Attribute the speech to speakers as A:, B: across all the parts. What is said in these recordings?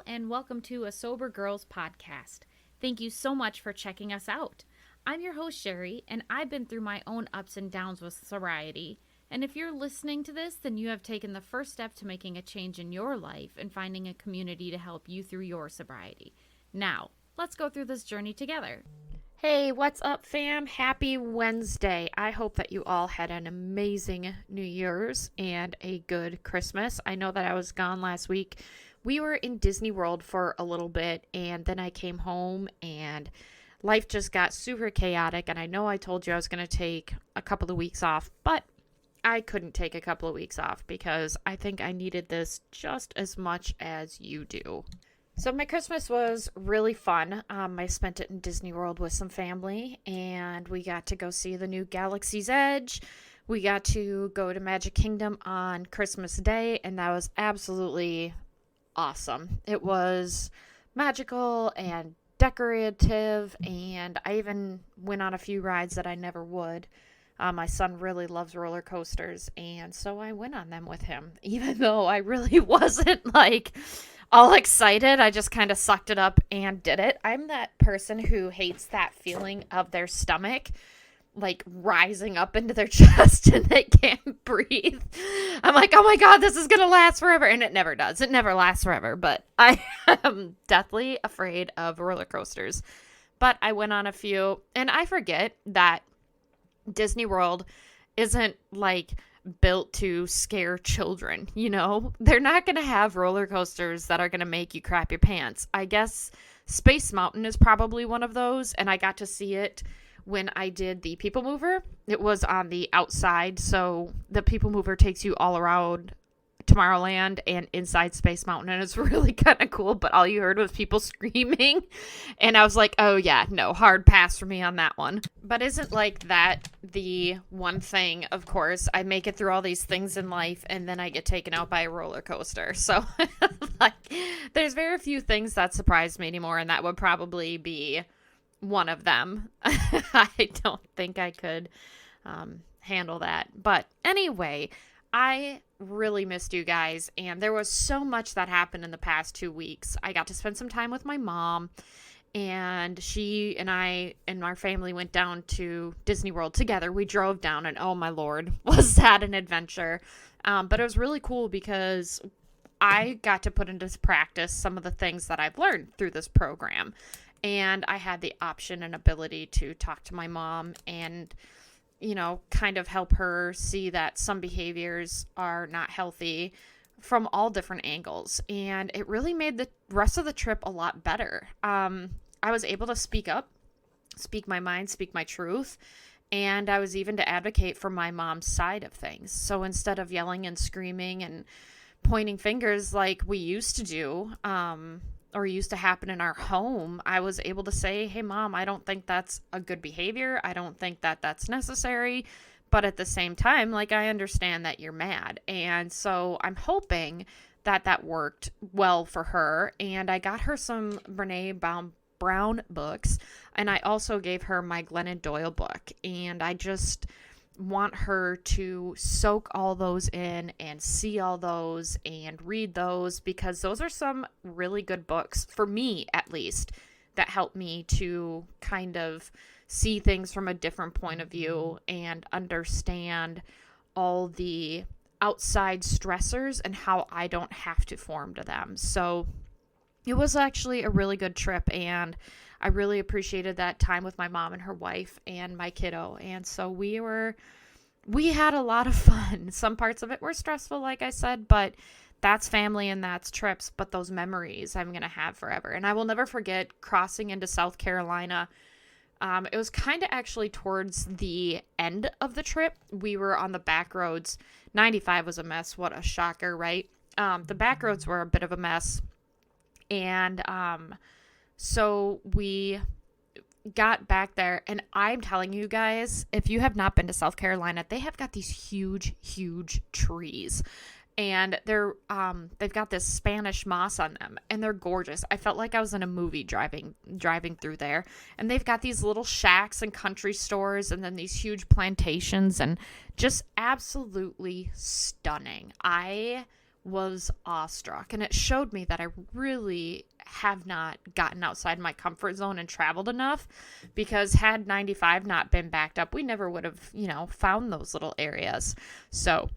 A: and welcome to a Sober Girls podcast. Thank you so much for checking us out. I'm your host, Sherry, and I've been through my own ups and downs with sobriety. And if you're listening to this, then you have taken the first step to making a change in your life and finding a community to help you through your sobriety. Now, let's go through this journey together.
B: Hey, what's up, fam? Happy Wednesday. I hope that you all had an amazing New Year's and a good Christmas. I know that I was gone last week. We were in Disney World for a little bit, and then I came home, and life just got super chaotic, and I know I told you I was going to take a couple of weeks off, but I couldn't take a couple of weeks off because I think I needed this just as much as you do. So my Christmas was really fun. I spent it in Disney World with some family, and we got to go see the new Galaxy's Edge. We got to go to Magic Kingdom on Christmas Day, and that was absolutely awesome. It was magical and decorative, and I even went on a few rides that I never would. My son really loves roller coasters, and so I went on them with him, even though I really wasn't all excited. I just kind of sucked it up and did it. I'm that person who hates that feeling of their stomach rising up into their chest and they can't breathe. I'm like, oh my God, this is going to last forever. And it never does. It never lasts forever. But I am deathly afraid of roller coasters. But I went on a few, and I forget that Disney World isn't built to scare children, They're not going to have roller coasters that are going to make you crap your pants. I guess Space Mountain is probably one of those, and I got to see it when I did the People Mover. It was on the outside, so the People Mover takes you all around Tomorrowland and inside Space Mountain, and it's really kind of cool, but all you heard was people screaming, and I was like, oh yeah, no, hard pass for me on that one. But isn't that the one thing? Of course, I make it through all these things in life, and then I get taken out by a roller coaster, so there's very few things that surprise me anymore, and that would probably be one of them. I don't think I could handle that. But anyway, I really missed you guys, and there was so much that happened in the past 2 weeks. I got to spend some time with my mom, and she and I and our family went down to Disney World together. We drove down, and oh my Lord, was that an adventure. But it was really cool because I got to put into practice some of the things that I've learned through this program. And I had the option and ability to talk to my mom and, kind of help her see that some behaviors are not healthy from all different angles. And it really made the rest of the trip a lot better. I was able to speak up, speak my mind, speak my truth. And I was even to advocate for my mom's side of things. So instead of yelling and screaming and pointing fingers like we used to do, or used to happen in our home, I was able to say, hey, Mom, I don't think that's a good behavior. I don't think that that's necessary. But at the same time, I understand that you're mad. And so I'm hoping that that worked well for her. And I got her some Brene Brown books. And I also gave her my Glennon Doyle book. And I just want her to soak all those in and see all those and read those, because those are some really good books, for me at least, that help me to kind of see things from a different point of view and understand all the outside stressors and how I don't have to form to them. So it was actually a really good trip, and I really appreciated that time with my mom and her wife and my kiddo. And so we had a lot of fun. Some parts of it were stressful, like I said, but that's family and that's trips. But those memories I'm going to have forever. And I will never forget crossing into South Carolina. It was kind of actually towards the end of the trip. We were on the back roads. 95 was a mess. What a shocker, right? The back roads were a bit of a mess. And so we got back there, and I'm telling you guys, if you have not been to South Carolina, they have got these huge trees, and they've got this Spanish moss on them, and they're gorgeous. I felt like I was in a movie driving through there. And they've got these little shacks and country stores, and then these huge plantations, and just absolutely stunning. I was awestruck. And it showed me that I really have not gotten outside my comfort zone and traveled enough, because had 95 not been backed up, we never would have, found those little areas. So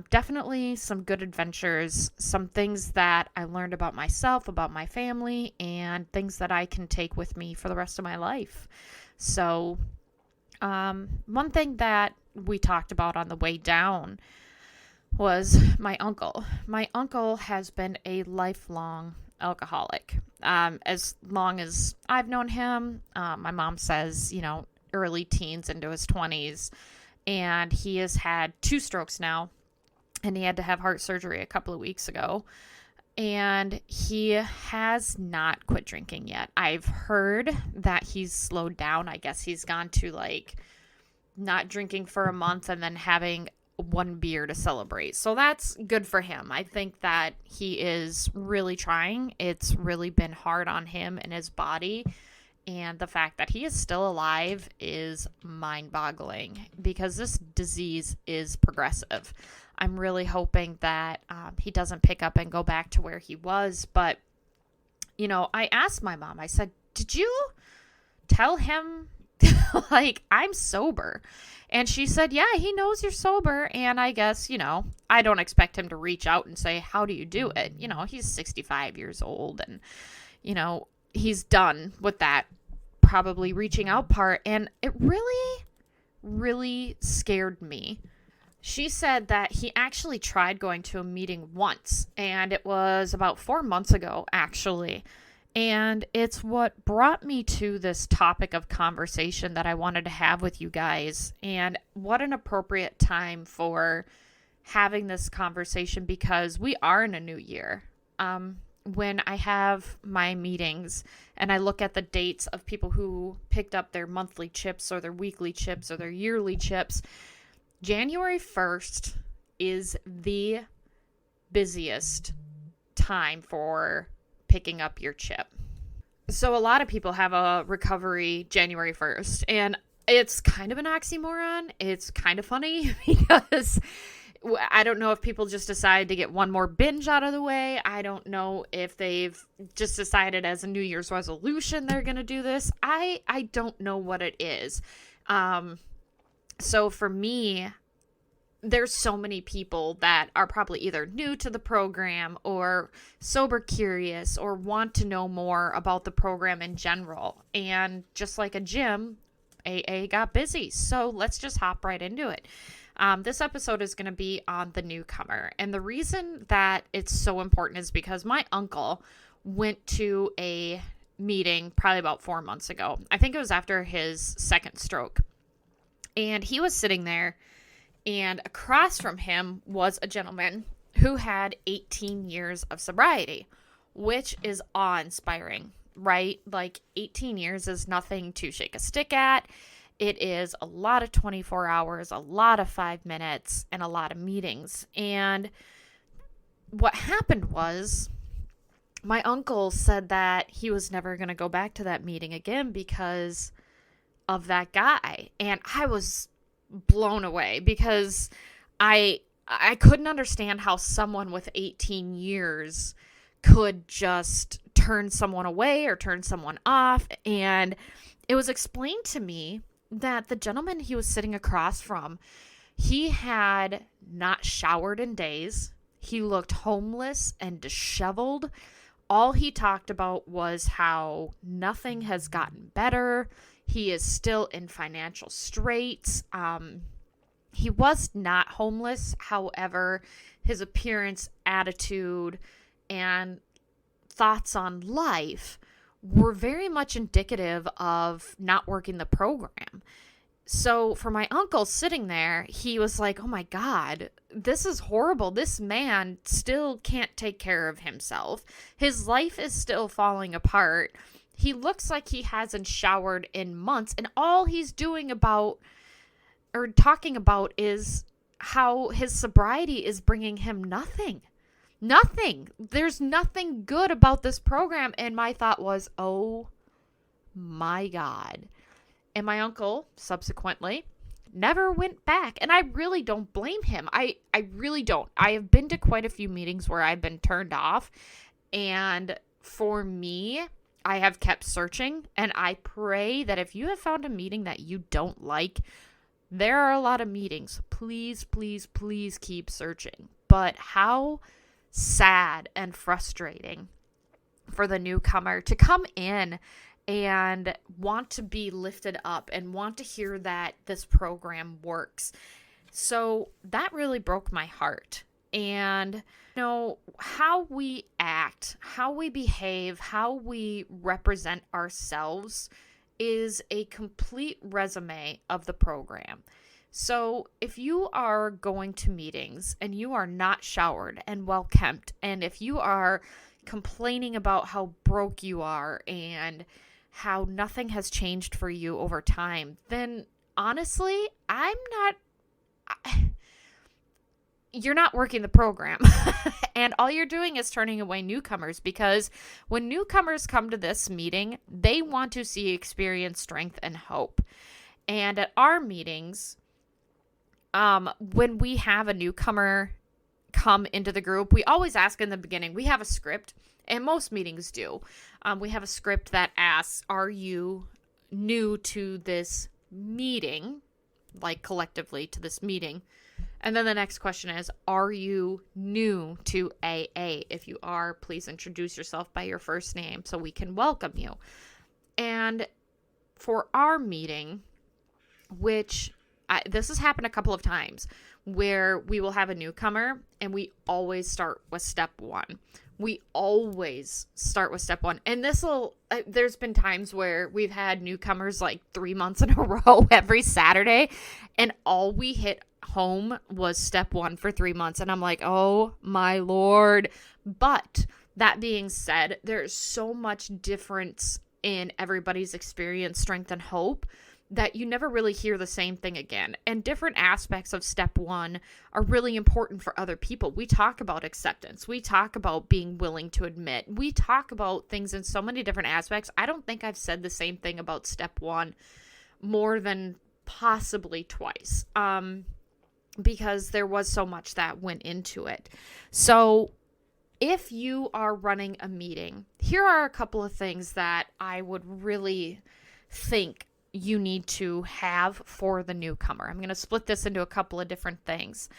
B: definitely some good adventures, some things that I learned about myself, about my family, and things that I can take with me for the rest of my life. So one thing that we talked about on the way down was my uncle. My uncle has been a lifelong alcoholic. As long as I've known him, my mom says, early teens into his 20s, and he has had 2 strokes now, and he had to have heart surgery a couple of weeks ago, and he has not quit drinking yet. I've heard that he's slowed down. I guess he's gone to not drinking for a month and then having 1 beer to celebrate. So that's good for him. I think that he is really trying. It's really been hard on him and his body. And the fact that he is still alive is mind-boggling, because this disease is progressive. I'm really hoping that he doesn't pick up and go back to where he was. But, I asked my mom, I said, did you tell him, I'm sober? And she said, yeah, he knows you're sober. And I guess, I don't expect him to reach out and say, how do you do it? He's 65 years old, and, he's done with that probably reaching out part. And it really, really scared me. She said that he actually tried going to a meeting once, and it was about 4 months ago, actually. And it's what brought me to this topic of conversation that I wanted to have with you guys. And what an appropriate time for having this conversation, because we are in a new year. When I have my meetings and I look at the dates of people who picked up their monthly chips or their weekly chips or their yearly chips, January 1st is the busiest time for picking up your chip. So a lot of people have a recovery January 1st, and it's kind of an oxymoron. It's kind of funny because I don't know if people just decided to get one more binge out of the way. I don't know if they've just decided as a New Year's resolution they're going to do this. I don't know what it is. So for me, there's so many people that are probably either new to the program or sober curious or want to know more about the program in general. And just like a gym, AA got busy. So let's just hop right into it. This episode is going to be on the Newcomer. And the reason that it's so important is because my uncle went to a meeting probably about 4 months ago. I think it was after his second stroke. And he was sitting there, and across from him was a gentleman who had 18 years of sobriety, which is awe-inspiring, right? 18 years is nothing to shake a stick at. It is a lot of 24 hours, a lot of 5 minutes, and a lot of meetings. And what happened was my uncle said that he was never going to go back to that meeting again because of that guy. And I was blown away because I couldn't understand how someone with 18 years could just turn someone away or turn someone off. And it was explained to me that the gentleman he was sitting across from, he had not showered in days. He looked homeless and disheveled. All he talked about was how nothing has gotten better. He is still in financial straits. He was not homeless. However, his appearance, attitude, and thoughts on life were very much indicative of not working the program. So for my uncle sitting there, he was like, oh my God, this is horrible. This man still can't take care of himself. His life is still falling apart. He looks like he hasn't showered in months, and all he's doing about or talking about is how his sobriety is bringing him nothing. Nothing. There's nothing good about this program. And my thought was, oh my God. And my uncle subsequently never went back. And I really don't blame him. I really don't. I have been to quite a few meetings where I've been turned off. And for me, I have kept searching. And I pray that if you have found a meeting that you don't like, there are a lot of meetings. Please, please, please keep searching. But how sad and frustrating for the newcomer to come in and want to be lifted up and want to hear that this program works. So that really broke my heart. And how we act, how we behave, how we represent ourselves is a complete resume of the program. So if you are going to meetings and you are not showered and well kempt, and if you are complaining about how broke you are and how nothing has changed for you over time, then honestly, you're not working the program. And all you're doing is turning away newcomers, because when newcomers come to this meeting, they want to see experience, strength, and hope. And at our meetings, when we have a newcomer come into the group, we always ask in the beginning, we have a script, and most meetings do. We have a script that asks, are you new to this meeting? Like collectively to this meeting. And then the next question is, are you new to AA? If you are, please introduce yourself by your first name so we can welcome you. And for our meeting, this has happened a couple of times, where we will have a newcomer and we always start with step one. We always start with step one. And there's been times where we've had newcomers like 3 months in a row every Saturday, and all we hit home was step one for 3 months. And I'm like, oh my Lord. But that being said, there's so much difference in everybody's experience, strength, and hope that you never really hear the same thing again. And different aspects of step one are really important for other people. We talk about acceptance. We talk about being willing to admit. We talk about things in so many different aspects. I don't think I've said the same thing about step one more than possibly twice, because there was so much that went into it. So if you are running a meeting, here are a couple of things that I would really think you need to have for the newcomer. I'm going to split this into a couple of different things.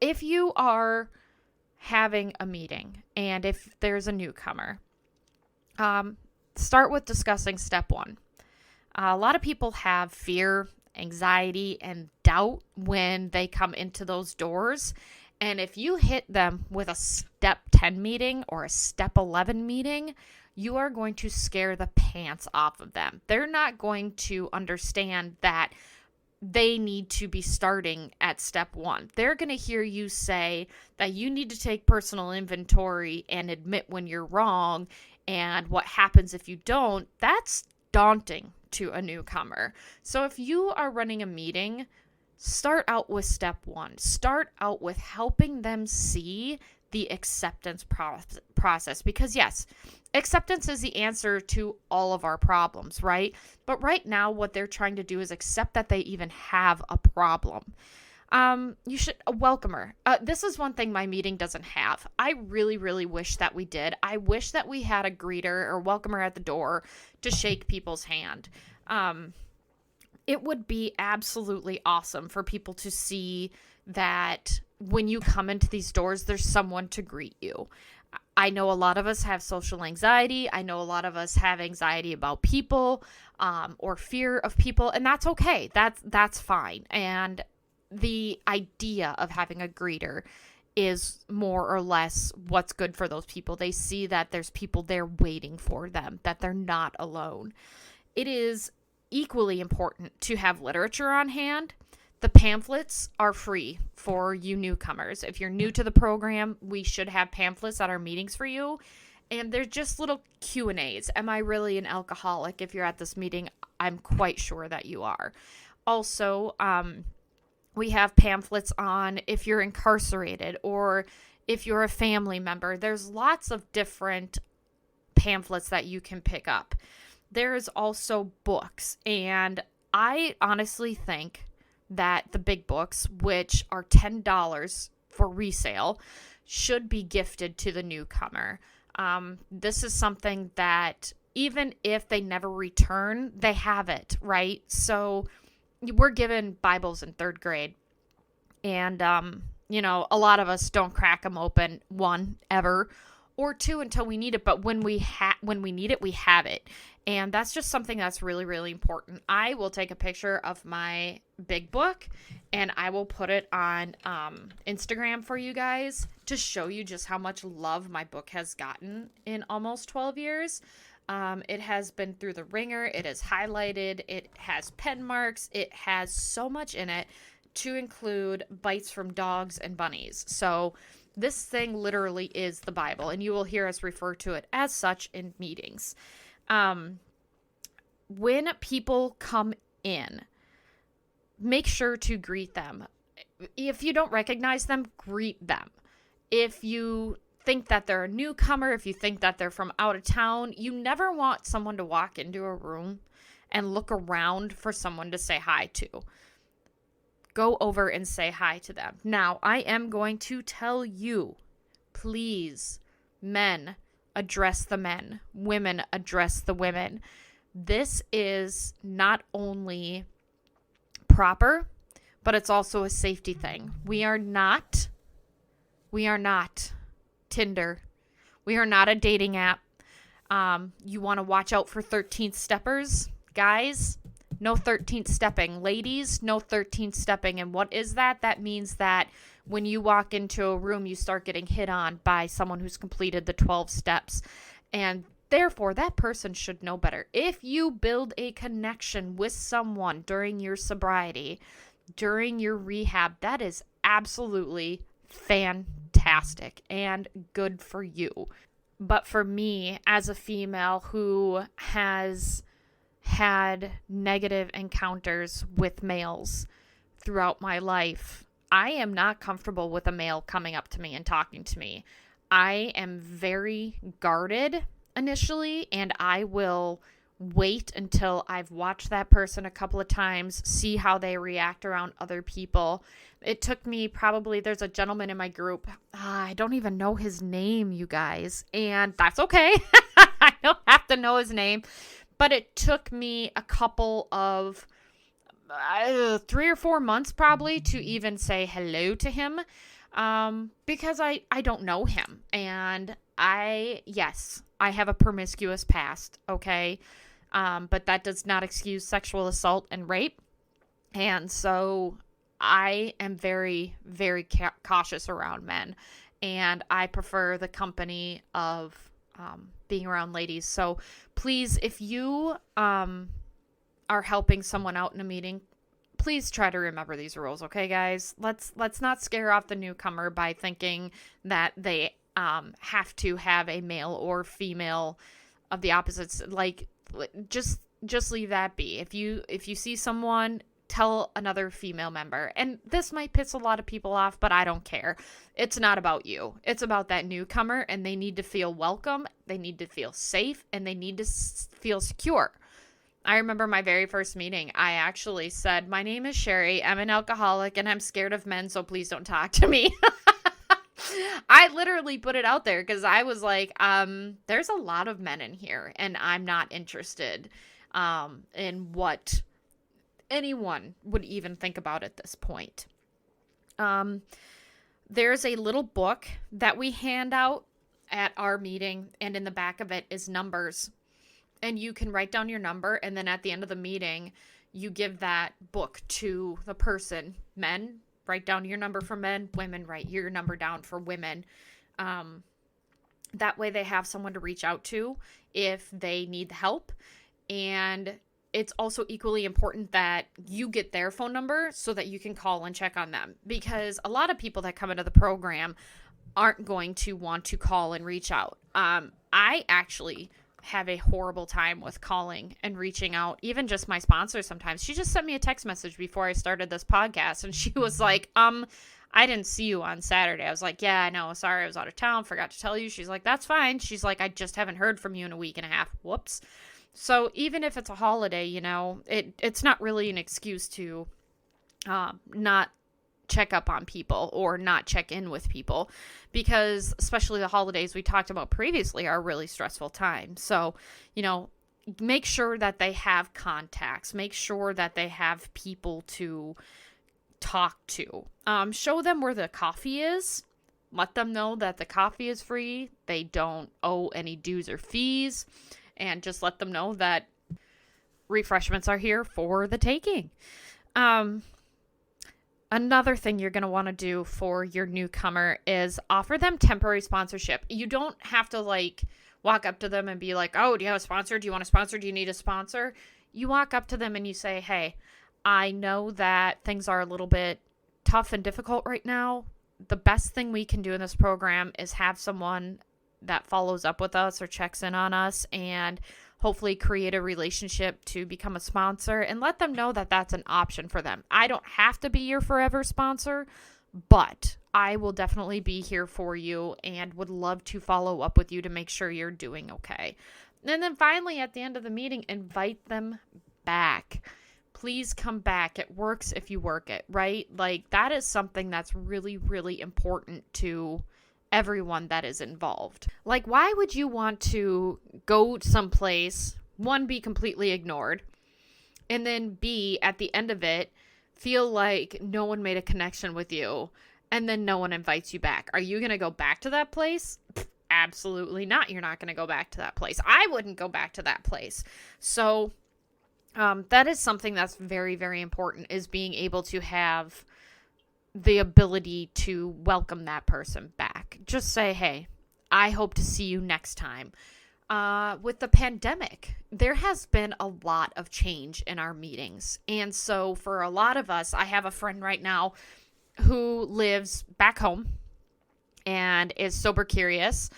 B: If you are having a meeting and if there's a newcomer, start with discussing step one. A lot of people have fear, anxiety, and doubt when they come into those doors. And if you hit them with a step 10 meeting or a step 11 meeting, you are going to scare the pants off of them. They're not going to understand that they need to be starting at step one. They're going to hear you say that you need to take personal inventory and admit when you're wrong and what happens if you don't. That's daunting to a newcomer. So if you are running a meeting, start out with step one. Start out with helping them see the acceptance process, because yes, acceptance is the answer to all of our problems, right? But right now, what they're trying to do is accept that they even have a problem. You should a welcomer. This is one thing my meeting doesn't have. I really, really wish that we did. I wish that we had a greeter or welcomer at the door to shake people's hand. It would be absolutely awesome for people to see that when you come into these doors, there's someone to greet you. I know a lot of us have social anxiety. I know a lot of us have anxiety about people, or fear of people, and that's okay. That's fine. And the idea of having a greeter is more or less what's good for those people. They see that there's people there waiting for them, that they're not alone. It is equally important to have literature on hand. The pamphlets are free for you newcomers. If you're new to the program, we should have pamphlets at our meetings for you. And they're just little Q&As. Am I really an alcoholic? If you're at this meeting, I'm quite sure that you are. Also, we have pamphlets on if you're incarcerated or if you're a family member. There's lots of different pamphlets that you can pick up. There's also books, and I honestly think that the big books, which are $10 for resale, should be gifted to the newcomer. This is something that even if they never return, they have it, right? So we're given Bibles in third grade, and a lot of us don't crack them open, one, ever, or two, until we need it. But when we need it, we have it. And that's just something that's really, really important. I will take a picture of my big book and I will put it on Instagram for you guys to show you just how much love my book has gotten in almost 12 years. It has been through the ringer. It is highlighted. It has pen marks. It has so much in it, to include bites from dogs and bunnies. So this thing literally is the Bible, and you will hear us refer to it as such in meetings. When people come in, make sure to greet them. If you don't recognize them, greet them. If you think that they're a newcomer, if you think that they're from out of town, you never want someone to walk into a room and look around for someone to say hi to. Go over and say hi to them. Now, I am going to tell you, please, men, address the men. Women, address the women. This is not only proper, but it's also a safety thing. We are not Tinder. We are not a dating app. You want to watch out for 13th steppers. Guys, no 13th stepping. Ladies, no 13th stepping. And what is that? That means that when you walk into a room, you start getting hit on by someone who's completed the 12 steps. And therefore, that person should know better. If you build a connection with someone during your sobriety, during your rehab, that is absolutely fantastic and good for you. But for me, as a female who has had negative encounters with males throughout my life, I am not comfortable with a male coming up to me and talking to me. I am very guarded initially, and I will wait until I've watched that person a couple of times, see how they react around other people. It took me there's a gentleman in my group, I don't even know his name, you guys, and that's okay. I don't have to know his name, but it took me a couple of 3 or 4 months probably to even say hello to him, because I don't know him, and I have a promiscuous past, okay? But that does not excuse sexual assault and rape. And so I am very, very cautious around men. And I prefer the company of being around ladies. So please, if you are helping someone out in a meeting, please try to remember these rules, okay, guys? Let's not scare off the newcomer by thinking that they have to have a male or female of the opposites. Like, just leave that be. If you see someone, tell another female member. And this might piss a lot of people off, but I don't care. It's not about you. It's about that newcomer, and they need to feel welcome, they need to feel safe, and they need to feel secure. I remember my very first meeting, I actually said, "My name is Sherry, I'm an alcoholic, and I'm scared of men, so please don't talk to me." I literally put it out there because I was like, there's a lot of men in here, and I'm not interested in what anyone would even think about at this point. There's a little book that we hand out at our meeting, and in the back of it is numbers. And you can write down your number, and then at the end of the meeting, you give that book to the person. Men, write down your number for men. Women, write your number down for women. That way they have someone to reach out to if they need help. And it's also equally important that you get their phone number so that you can call and check on them. Because a lot of people that come into the program aren't going to want to call and reach out. I actually have a horrible time with calling and reaching out. Even just my sponsor sometimes. She just sent me a text message before I started this podcast, and she was like, I didn't see you on Saturday. I was like, yeah, I know. Sorry, I was out of town. Forgot to tell you. She's like, that's fine. She's like, I just haven't heard from you in a week and a half. Whoops. So even if it's a holiday, it's not really an excuse to not check up on people or not check in with people, because especially the holidays we talked about previously are a really stressful time. So, make sure that they have contacts, make sure that they have people to talk to. Show them where the coffee is. Let them know that the coffee is free. They don't owe any dues or fees. And just let them know that refreshments are here for the taking. Another thing you're going to want to do for your newcomer is offer them temporary sponsorship. You don't have to walk up to them and be like, oh, do you have a sponsor? Do you want a sponsor? Do you need a sponsor? You walk up to them and you say, hey, I know that things are a little bit tough and difficult right now. The best thing we can do in this program is have someone that follows up with us or checks in on us and hopefully create a relationship to become a sponsor, and let them know that that's an option for them. I don't have to be your forever sponsor, but I will definitely be here for you and would love to follow up with you to make sure you're doing okay. And then finally, at the end of the meeting, invite them back. Please come back. It works if you work it, right? That is something that's really, really important to everyone that is involved. Why would you want to go someplace, one, be completely ignored, and then B, at the end of it, feel like no one made a connection with you, and then no one invites you back? Are you going to go back to that place? Absolutely not. You're not going to go back to that place. I wouldn't go back to that place. So that is something that's very, very important, is being able to have the ability to welcome that person back. Just say, hey, I hope to see you next time. With the pandemic, there has been a lot of change in our meetings. And so for a lot of us, I have a friend right now who lives back home and is sober curious,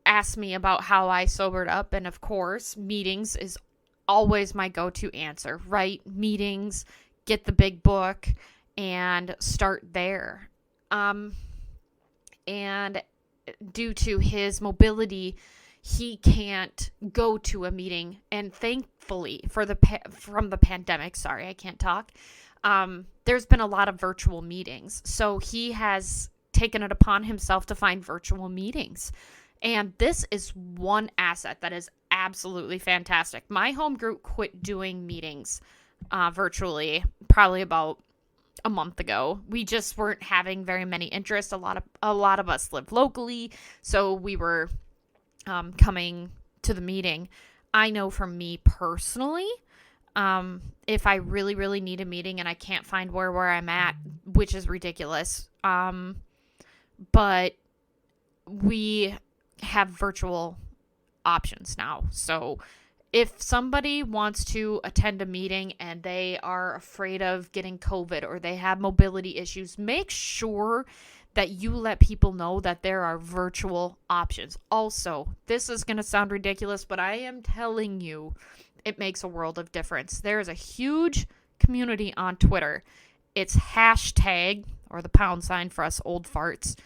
B: asked me about how I sobered up. And of course, meetings is always my go-to answer, right? Meetings, get the big book, and start there. And due to his mobility, he can't go to a meeting. And thankfully, from the pandemic, sorry, I can't talk. There's been a lot of virtual meetings. So he has taken it upon himself to find virtual meetings. And this is one asset that is absolutely fantastic. My home group quit doing meetings virtually probably about a month ago. We just weren't having very many interests. A lot of us live locally, so we were coming to the meeting. I know for me personally, if I really, really need a meeting and I can't find where I'm at, which is ridiculous, but we have virtual options now. So if somebody wants to attend a meeting and they are afraid of getting COVID or they have mobility issues, make sure that you let people know that there are virtual options. Also, this is going to sound ridiculous, but I am telling you, it makes a world of difference. There is a huge community on Twitter. It's hashtag, or the # for us old farts,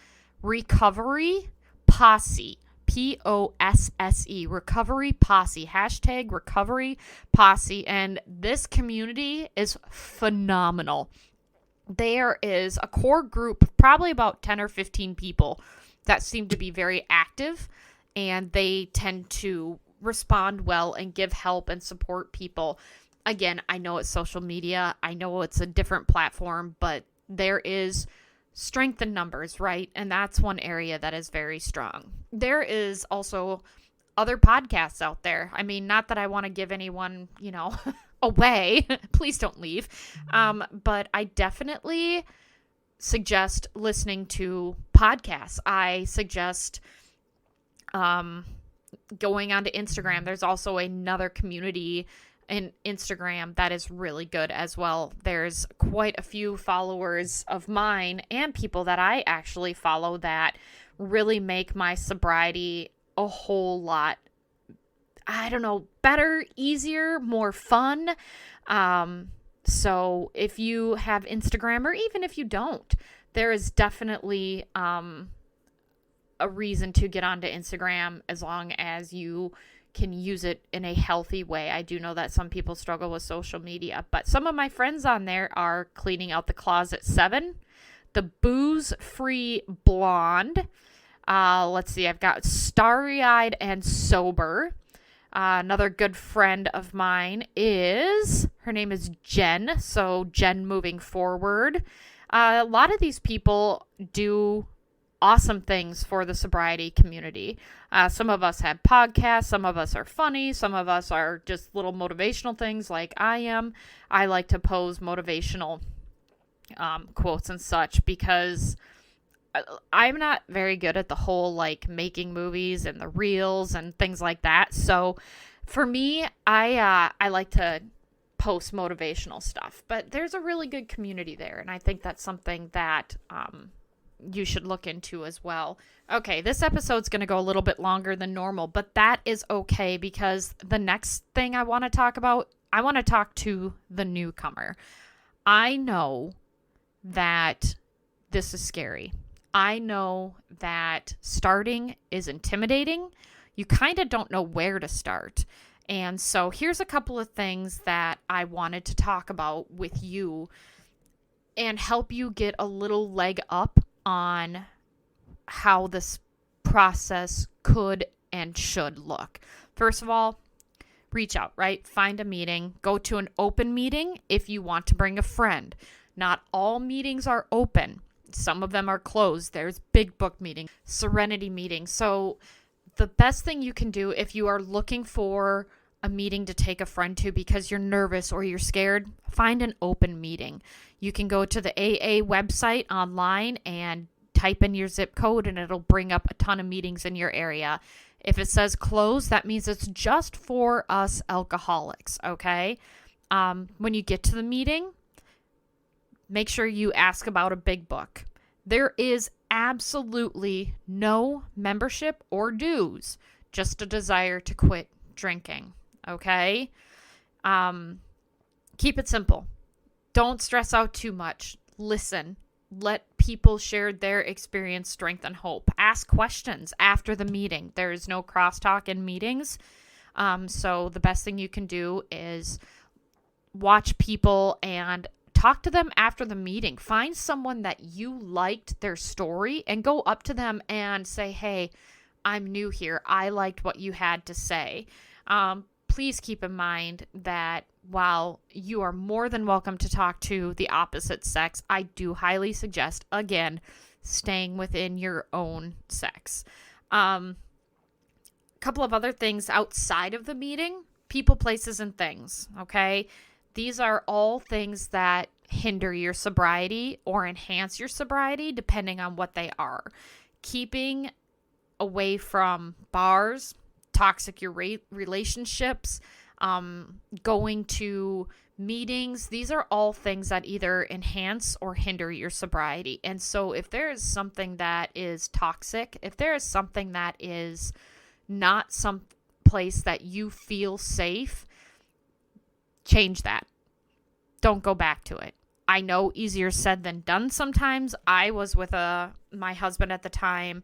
B: recovery posse. Posse, recovery posse, hashtag recovery posse. And this community is phenomenal. There is a core group, probably about 10 or 15 people that seem to be very active, and they tend to respond well and give help and support people. Again, I know it's social media. I know it's a different platform, but there is strength in numbers, right? And that's one area that is very strong. There is also other podcasts out there. I mean, not that I want to give anyone, away. Please don't leave. But I definitely suggest listening to podcasts. I suggest going onto Instagram. There's also another community in Instagram that is really good as well. There's quite a few followers of mine and people that I actually follow that really make my sobriety a whole lot, better, easier, more fun. So if you have Instagram, or even if you don't, there is definitely a reason to get onto Instagram as long as you can use it in a healthy way. I do know that some people struggle with social media, but some of my friends on there are Cleaning Out the Closet 7, The Booze Free Blonde. Let's see, I've got Starry Eyed and Sober. Another good friend of mine her name is Jen. So Jen Moving Forward. A lot of these people do awesome things for the sobriety community. Some of us have podcasts, some of us are funny, some of us are just little motivational things like I am. I like to pose motivational quotes and such because I'm not very good at the whole like making movies and the reels and things like that. So for me, I like to post motivational stuff, but there's a really good community there, and I think that's something that you should look into as well. Okay, this episode's going to go a little bit longer than normal, but that is okay because the next thing I want to talk about, I want to talk to the newcomer. I know that this is scary. I know that starting is intimidating. You kind of don't know where to start. And so here's a couple of things that I wanted to talk about with you and help you get a little leg up on how this process could and should look. First of all, reach out, right? Find a meeting. Go to an open meeting if you want to bring a friend. Not all meetings are open. Some of them are closed. There's big book meetings, serenity meetings. So the best thing you can do if you are looking for a meeting to take a friend to because you're nervous or you're scared, find an open meeting. You can go to the AA website online and type in your zip code and it'll bring up a ton of meetings in your area. If it says closed, that means it's just for us alcoholics, okay? When you get to the meeting, make sure you ask about a big book. There is absolutely no membership or dues, just a desire to quit drinking, okay? Keep it simple. Don't stress out too much. Listen. Let people share their experience, strength, and hope. Ask questions after the meeting. There is no crosstalk in meetings. So the best thing you can do is watch people and talk to them after the meeting. Find someone that you liked their story and go up to them and say, hey, I'm new here. I liked what you had to say. Please keep in mind that while you are more than welcome to talk to the opposite sex, I do highly suggest, again, staying within your own sex. Couple of other things outside of the meeting, people, places, and things, okay? These are all things that hinder your sobriety or enhance your sobriety, depending on what they are. Keeping away from bars, toxic relationships, going to meetings, these are all things that either enhance or hinder your sobriety. And so if there is something that is toxic, if there is something that is not some place that you feel safe, change that. Don't go back to it. I know easier said than done sometimes. I was with my husband at the time,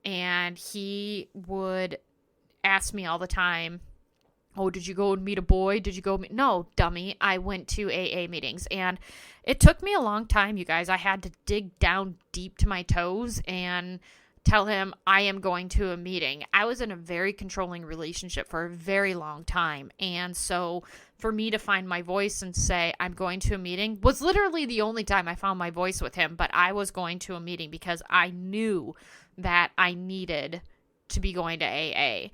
B: and he would ask me all the time, oh, did you go and meet a boy? Did you go meet? No, dummy. I went to AA meetings, and it took me a long time, you guys. I had to dig down deep to my toes and tell him I am going to a meeting. I was in a very controlling relationship for a very long time. And so for me to find my voice and say I'm going to a meeting was literally the only time I found my voice with him. But I was going to a meeting because I knew that I needed to be going to AA.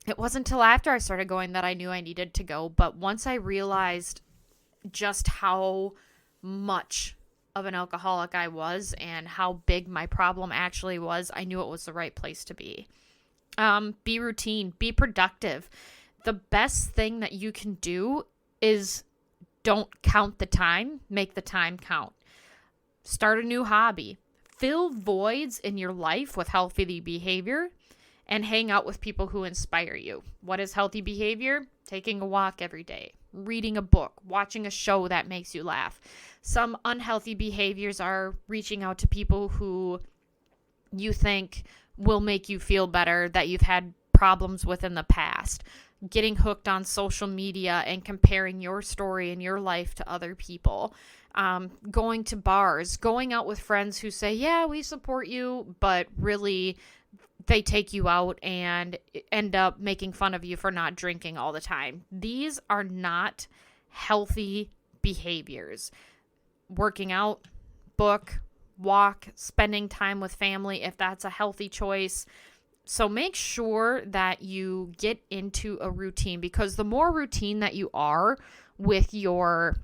B: It wasn't until after I started going that I knew I needed to go. But once I realized just how much of an alcoholic I was and how big my problem actually was, I knew it was the right place to be. Be routine, be productive. The best thing that you can do is don't count the time, make the time count. Start a new hobby. Fill voids in your life with healthy behavior and hang out with people who inspire you. What is healthy behavior? Taking a walk every day, reading a book, watching a show that makes you laugh. Some unhealthy behaviors are reaching out to people who you think will make you feel better, that you've had problems with in the past, getting hooked on social media and comparing your story and your life to other people, going to bars, going out with friends who say, yeah, we support you, but really they take you out and end up making fun of you for not drinking all the time. These are not healthy behaviors. Working out, book, walk, spending time with family, if that's a healthy choice. So make sure that you get into a routine, because the more routine that you are with your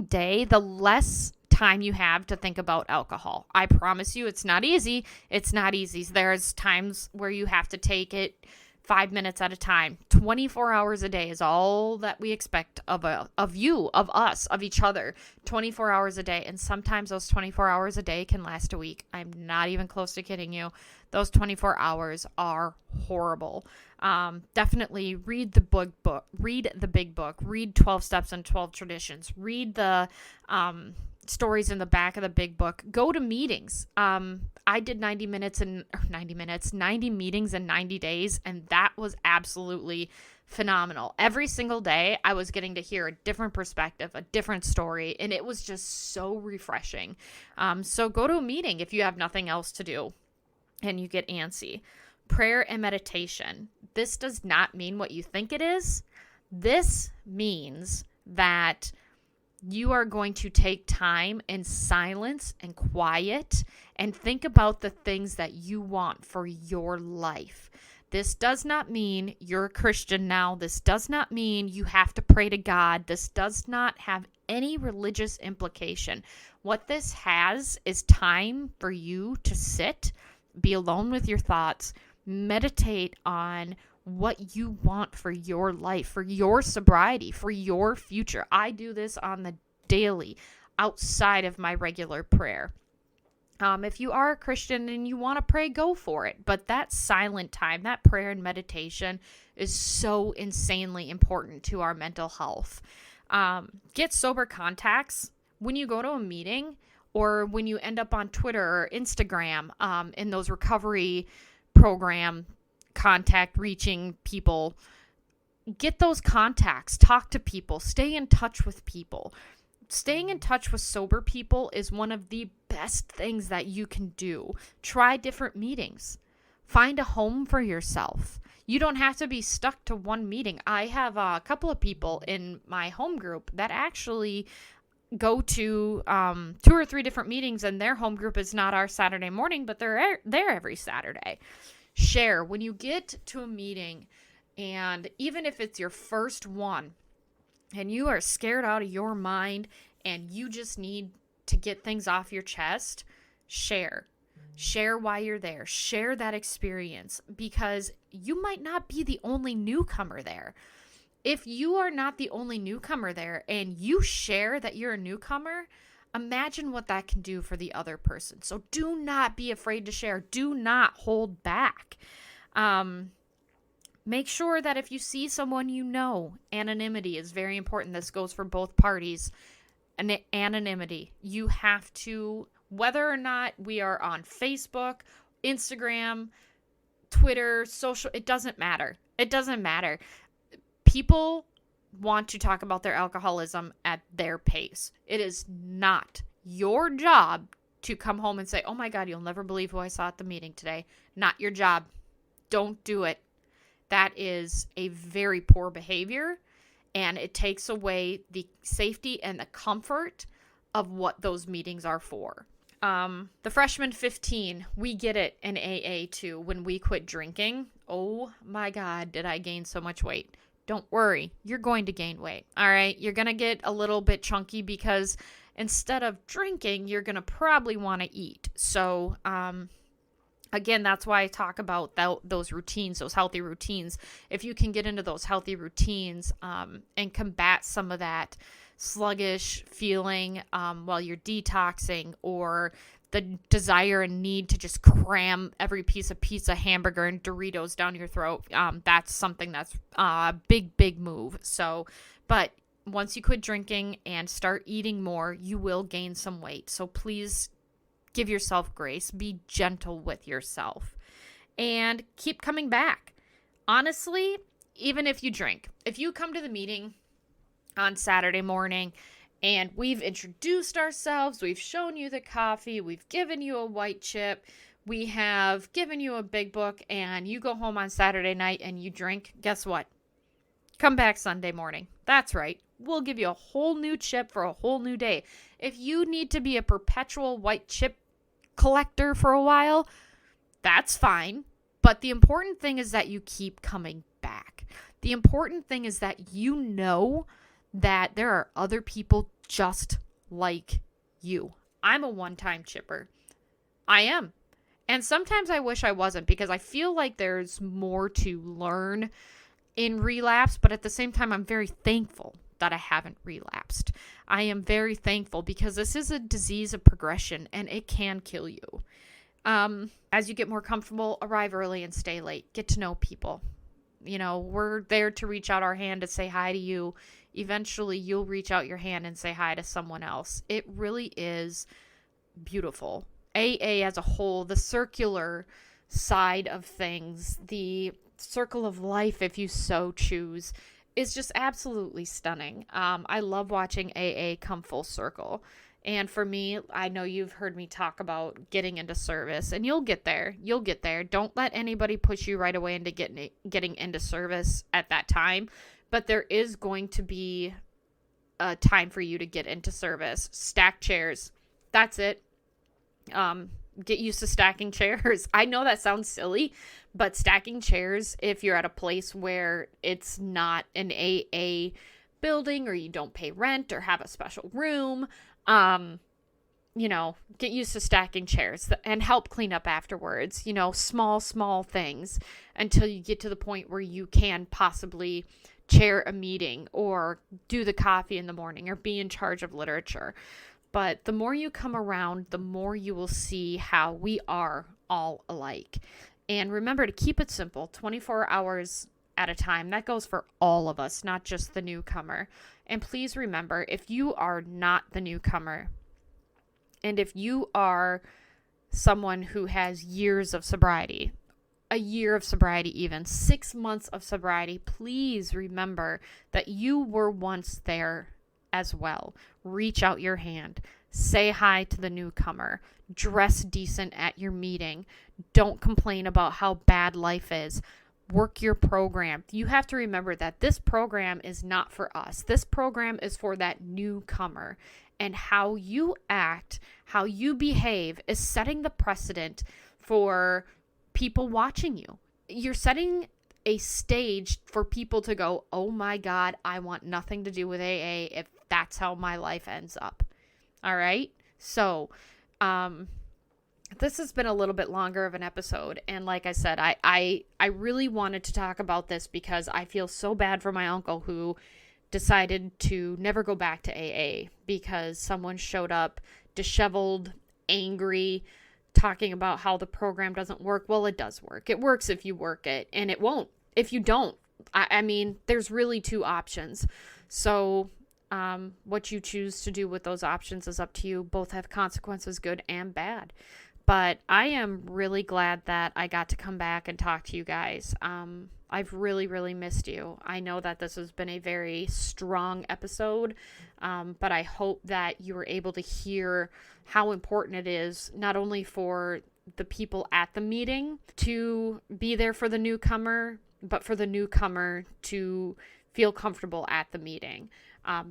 B: day, the less time you have to think about alcohol. I promise you, it's not easy. It's not easy. There's times where you have to take it 5 minutes at a time. 24 hours a day is all that we expect of you, of us, of each other. 24 hours a day. And sometimes those 24 hours a day can last a week. I'm not even close to kidding you. Those 24 hours are horrible. Definitely read the big book, read 12 Steps and 12 Traditions, read the stories in the back of the big book, go to meetings. I did 90 meetings in 90 days, and that was absolutely phenomenal. Every single day I was getting to hear a different perspective, a different story, and it was just so refreshing. So go to a meeting if you have nothing else to do and you get antsy. Prayer and meditation. This does not mean what you think it is. This means that you are going to take time in silence and quiet and think about the things that you want for your life. This does not mean you're a Christian now. This does not mean you have to pray to God. This does not have any religious implication. What this has is time for you to sit, be alone with your thoughts, meditate on what you want for your life, for your sobriety, for your future. I do this on the daily outside of my regular prayer. If you are a Christian and you want to pray, go for it. But that silent time, that prayer and meditation is so insanely important to our mental health. Get sober contacts when you go to a meeting or when you end up on Twitter or Instagram in those recovery program contact reaching people. Get those contacts, talk to people, stay in touch with people. Staying in touch with sober people is one of the best things that you can do. Try different meetings. Find a home for yourself. You don't have to be stuck to one meeting. I have a couple of people in my home group that actually go to 2 or 3 different meetings, and their home group is not our Saturday morning, but they're there every Saturday. Share. When you get to a meeting, and even if it's your first one, and you are scared out of your mind and you just need to get things off your chest, share. Share why you're there. Share that experience, because you might not be the only newcomer there. If you are not the only newcomer there and you share that you're a newcomer, imagine what that can do for the other person. So do not be afraid to share. Do not hold back. Make sure that if you see someone you know, anonymity is very important. This goes for both parties. Anonymity. You have to, whether or not we are on Facebook, Instagram, Twitter, social, it doesn't matter. It doesn't matter. People want to talk about their alcoholism at their pace. It is not your job to come home and say, oh my God, you'll never believe who I saw at the meeting today. Not your job. Don't do it. That is a very poor behavior, and it takes away the safety and the comfort of what those meetings are for. The freshman 15, we get it in AA too. When we quit drinking, oh my God, did I gain so much weight. Don't worry, you're going to gain weight. All right, you're going to get a little bit chunky because instead of drinking, you're going to probably want to eat. So, again, that's why I talk about those routines, those healthy routines. If you can get into those healthy routines and combat some of that sluggish feeling while you're detoxing, or the desire and need to just cram every piece of pizza, hamburger, and Doritos down your throat, that's something that's a big move. So, but once you quit drinking and start eating more, you will gain some weight. So please give yourself grace. Be gentle with yourself. And keep coming back. honestly, even if you drink, if you come to the meeting on Saturday morning and we've introduced ourselves, we've shown you the coffee, we've given you a white chip, we have given you a big book, and you go home on Saturday night and you drink, guess what? Come back Sunday morning. That's right. We'll give you a whole new chip for a whole new day. If you need to be a perpetual white chip collector for a while, that's fine. But the important thing is that you keep coming back. The important thing is that you know that there are other people just like you. I'm a one-time chipper. I am. And sometimes I wish I wasn't, because I feel like there's more to learn in relapse, but at the same time, I'm very thankful that I haven't relapsed. I am very thankful because this is a disease of progression and it can kill you. As you get more comfortable, arrive early and stay late. Get to know people. You know, we're there to reach out our hand to say hi to you. Eventually, you'll reach out your hand and say hi to someone else. It really is beautiful. AA as a whole, the circular side of things, the circle of life, if you so choose, is just absolutely stunning. I love watching AA come full circle. And for me, I know you've heard me talk about getting into service, and you'll get there. You'll get there. Don't let anybody push you right away into getting into service at that time. But there is going to be a time for you to get into service. Stack chairs. That's it. Get used to stacking chairs. I know that sounds silly, but stacking chairs, if you're at a place where it's not an AA building or you don't pay rent or have a special room, you know, get used to stacking chairs and help clean up afterwards. You know, small things until you get to the point where you can possibly chair a meeting or do the coffee in the morning or be in charge of literature. But the more you come around, the more you will see how we are all alike. And remember to keep it simple, 24 hours at a time. That goes for all of us, not just the newcomer. And please remember, if you are not the newcomer, and if you are someone who has years of sobriety, a year of sobriety even, 6 months of sobriety, please remember that you were once there as well. Reach out your hand. Say hi to the newcomer. Dress decent at your meeting. Don't complain about how bad life is. Work your program. You have to remember that this program is not for us. This program is for that newcomer. And how you act, how you behave is setting the precedent for people watching you. You're setting a stage for people to go, oh my God, I want nothing to do with AA if that's how my life ends up. All right. So, this has been a little bit longer of an episode. And like I said, I really wanted to talk about this because I feel so bad for my uncle who decided to never go back to AA because someone showed up disheveled, angry, talking about how the program doesn't work. Well, it does work. It works if you work it, and it won't if you don't. I mean, there's really two options. So what you choose to do with those options is up to you. Both have consequences, good and bad. But I am really glad that I got to come back and talk to you guys. I've really, really missed you. I know that this has been a very strong episode, but I hope that you were able to hear how important it is, not only for the people at the meeting to be there for the newcomer, but for the newcomer to feel comfortable at the meeting.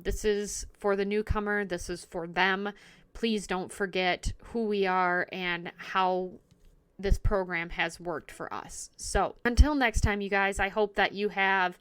B: This is for the newcomer. This is for them. Please don't forget who we are and how this program has worked for us. So until next time, you guys, I hope that you have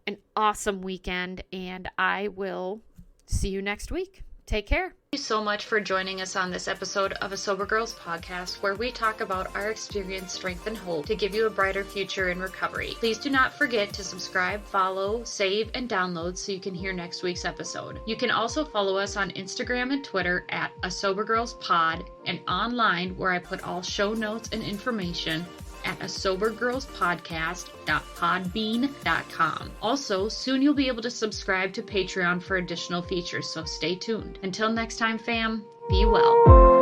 B: an awesome weekend, and I will see you next week. Take care. Thank you so much for joining us on this episode of A Sober Girls podcast, where we talk about our experience, strength, and hope to give you a brighter future in recovery. Please do not forget to subscribe, follow, save, and download so you can hear next week's episode. You can also follow us on Instagram and Twitter at A Sober Girls Pod, and online where I put all show notes and information at asobergirlspodcast.podbean.com. Also, soon you'll be able to subscribe to Patreon for additional features, so stay tuned. Until next time, fam, be well.